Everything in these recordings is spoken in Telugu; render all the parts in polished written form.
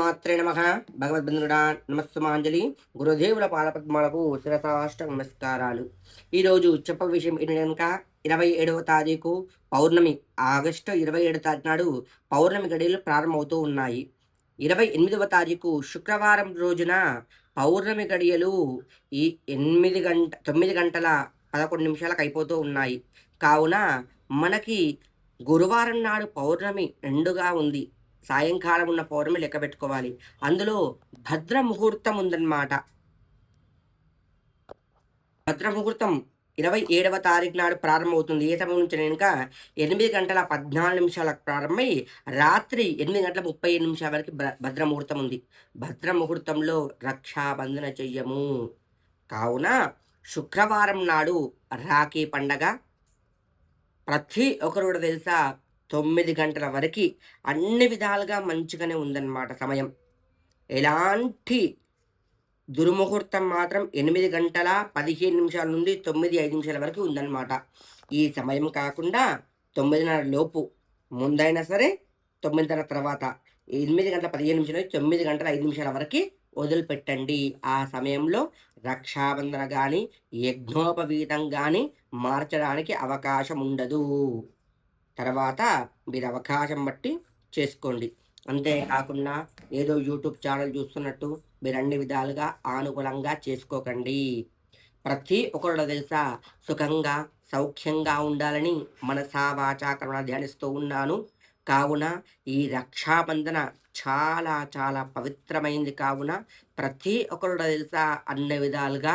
శ్రీమాత్రే నమః. భగవద్బంధుడా నమస్సుమాంజలి. గురుదేవుల పాదపద్మాలకు శిరసాష్ట నమస్కారాలు. ఈరోజు చెప్ప విషయం ఏంటనక 27వ తారీఖు పౌర్ణమి, ఆగస్టు 27 తారీఖు నాడు పౌర్ణమి గడియలు ప్రారంభమవుతూ ఉన్నాయి. 28వ తారీఖు శుక్రవారం రోజున పౌర్ణమి గడియలు ఈ 9 గంటల 11 నిమిషాలకు అయిపోతూ ఉన్నాయి. కావున మనకి గురువారం నాడు పౌర్ణమి నిండుగా ఉంది. సాయంకాలం ఉన్న పౌర్ణమి లెక్క పెట్టుకోవాలి. అందులో భద్ర ముహూర్తం ఉందన్నమాట. భద్ర ముహూర్తం 27వ తారీఖు నాడు ప్రారంభమవుతుంది. ఏ సమయం నుంచి కనుక 8 గంటల 14 నిమిషాలకు ప్రారంభమై రాత్రి 8 గంటల 35 నిమిషాల వరకు భద్ర ముహూర్తం ఉంది. భద్ర ముహూర్తంలో రక్షాబంధన చెయ్యము. కావున శుక్రవారం నాడు రాఖీ పండగ ప్రతి ఒక్కరు కూడా తెలుసా 9 గంటల వరకు అన్ని విధాలుగా మంచిగానే ఉందన్నమాట సమయం. ఎలాంటి దుర్ముహూర్తం మాత్రం 8 గంటల 15 నిమిషాల నుండి 9:05 నిమిషాల వరకు ఉందన్నమాట. ఈ సమయం కాకుండా 9:30 లోపు ముందైనా సరే 9:30 తర్వాత 8 గంటల 15 నిమిషాల నుంచి 9 గంటల 5 నిమిషాల వరకు వదిలిపెట్టండి. ఆ సమయంలో రక్షాబంధన కానీ యజ్ఞోపవీతం కానీ మార్చడానికి అవకాశం ఉండదు. తర్వాత మీరు అవకాశం బట్టి చేసుకోండి. అంతేకాకుండా ఏదో యూట్యూబ్ ఛానల్ చూస్తున్నట్టు మీరు అన్ని విధాలుగా అనుకూలంగా చేసుకోకండి. ప్రతి ఒక్కరు తెలుసా సుఖంగా సౌఖ్యంగా ఉండాలని మనసా వాచా కర్మణ ధ్యానిస్తూ ఉన్నాను. కావున ఈ రక్షాబంధన చాలా చాలా పవిత్రమైంది. కావున ప్రతి ఒక్కరు తెలుసా అన్ని విధాలుగా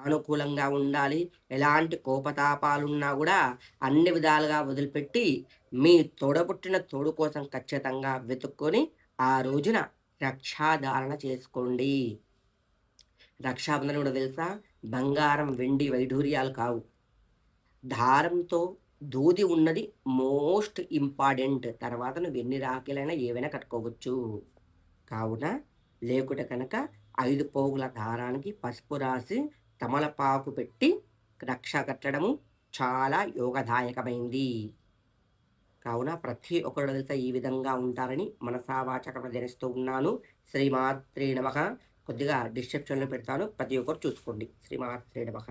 అనుకూలంగా ఉండాలి. ఎలాంటి కోపతాపాలున్నా కూడా అన్ని విధాలుగా వదిలిపెట్టి మీ తోడబుట్టిన తోడు కోసం ఖచ్చితంగా వెతుక్కొని ఆ రోజున రక్షాధారణ చేసుకోండి. రక్షాబంధన కూడా తెలుసా బంగారం, వెండి, వైఢూర్యాలు కావు. దారంతో దూది ఉన్నది మోస్ట్ ఇంపార్టెంట్. తర్వాత నువ్వు ఎన్ని రాఖీలైనా ఏవైనా కట్టుకోవచ్చు. కావున లేకుంటే కనుక 5 పోగుల దారానికి పసుపు రాసి తమలపాకు పెట్టి రక్ష కట్టడము చాలా యోగదాయకమైంది. కావున ప్రతి ఒక్కరు తెలుసా ఈ విధంగా ఉంటారని మనసా వాచా కర్మణ ధ్యానిస్తూ ఉన్నాను. శ్రీమాత్రే నమః. కొద్దిగా డిస్క్రిప్షన్లో పెడతాను, ప్రతి ఒక్కరు చూసుకోండి. శ్రీమాత్రే నమః.